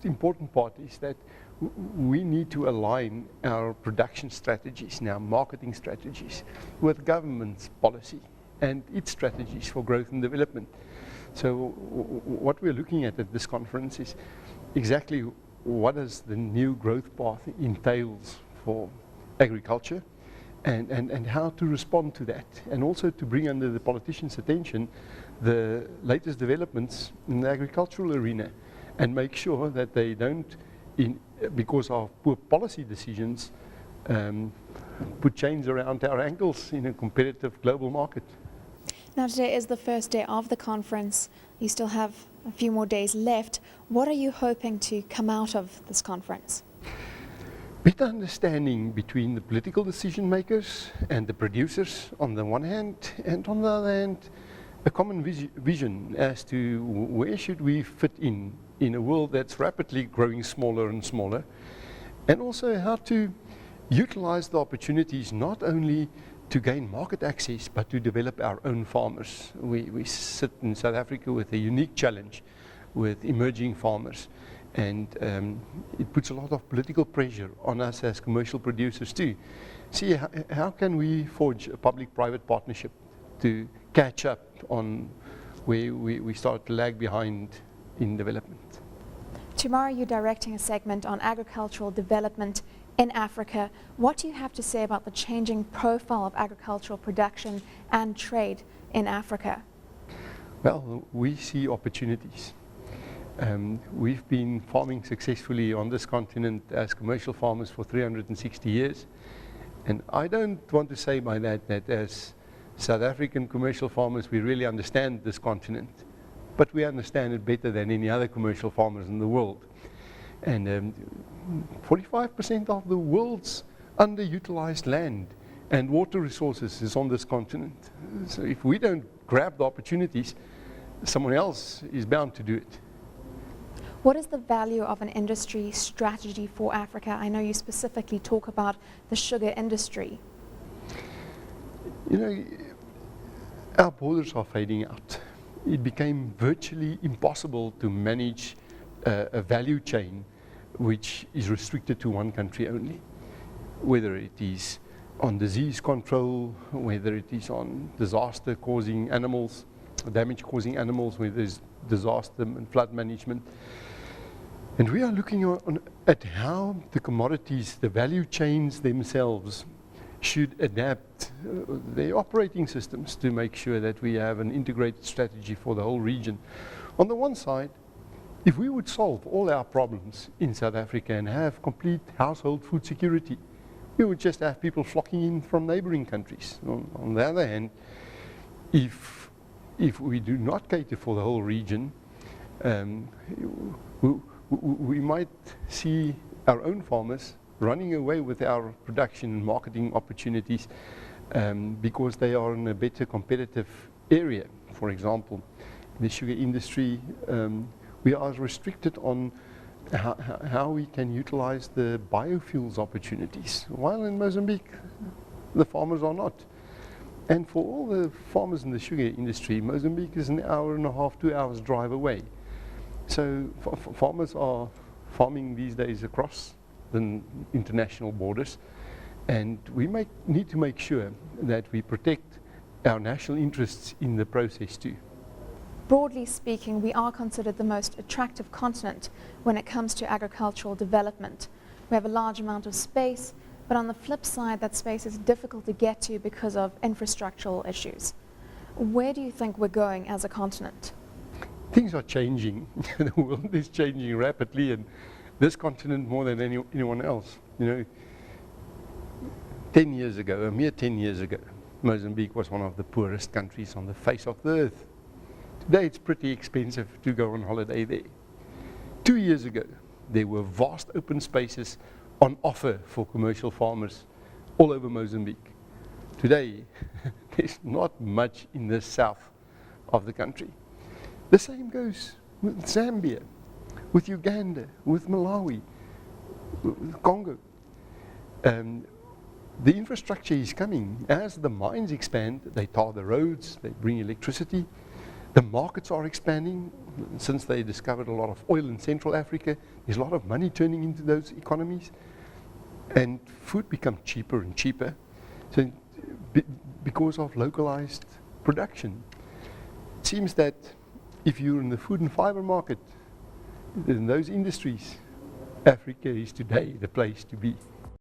important part is that we need to align our production strategies and our marketing strategies with government's policy and its strategies for growth and development. So what we're looking at this conference is exactly what does the new growth path entails for agriculture, and how to respond to that, and also to bring under the politicians' attention the latest developments in the agricultural arena, and make sure that they don't, because of poor policy decisions, put chains around our ankles in a competitive global market. Now today is the first day of the conference. You still have a few more days left. What are you hoping to come out of this conference? Better understanding between the political decision makers and the producers on the one hand, and on the other hand, a common vision as to where should we fit in a world that's rapidly growing smaller and smaller, and also how to utilize the opportunities not only to gain market access but to develop our own farmers. We sit in South Africa with a unique challenge with emerging farmers, and it puts a lot of political pressure on us as commercial producers too. See, how can we forge a public-private partnership to catch up on where we start to lag behind in development? Tomorrow you're directing a segment on agricultural development in Africa. What do you have to say about the changing profile of agricultural production and trade in Africa? Well, we see opportunities. We've been farming successfully on this continent as commercial farmers for 360 years. And I don't want to say by that as South African commercial farmers we really understand this continent, but we understand it better than any other commercial farmers in the world. And 45% of the world's underutilized land and water resources is on this continent. So if we don't grab the opportunities, someone else is bound to do it. What is the value of an industry strategy for Africa? I know you specifically talk about the sugar industry. You know, our borders are fading out. It became virtually impossible to manage a value chain which is restricted to one country only, whether it is on disease control, whether it is on disaster causing animals, damage causing animals, whether it's disaster and flood management. And we are looking at how the commodities, the value chains themselves, should adapt their operating systems to make sure that we have an integrated strategy for the whole region. On the one side, if we would solve all our problems in South Africa and have complete household food security, we would just have people flocking in from neighboring countries. On the other hand, if we do not cater for the whole region, we might see our own farmers running away with our production and marketing opportunities because they are in a better competitive area. For example, in the sugar industry, we are restricted on how we can utilize the biofuels opportunities, while in Mozambique the farmers are not. And for all the farmers in the sugar industry, Mozambique is an hour and a half, 2 hours drive away. So farmers are farming these days across the international borders, and we need to make sure that we protect our national interests in the process too. Broadly speaking, we are considered the most attractive continent when it comes to agricultural development. We have a large amount of space, but on the flip side, that space is difficult to get to because of infrastructural issues. Where do you think we're going as a continent? Things are changing. The world is changing rapidly, and this continent more than anyone else. You know, 10 years ago, a mere 10 years ago, Mozambique was one of the poorest countries on the face of the earth. Today it's pretty expensive to go on holiday there. 2 years ago, there were vast open spaces on offer for commercial farmers all over Mozambique. Today, there's not much in the south of the country. The same goes with Zambia, with Uganda, with Malawi, with Congo. The infrastructure is coming. As the mines expand, they tar the roads, they bring electricity, The markets are expanding. Since they discovered a lot of oil in Central Africa, there's a lot of money turning into those economies. And food becomes cheaper and cheaper. So because of localized production. It seems that if you're in the food and fiber market, in those industries, Africa is today the place to be.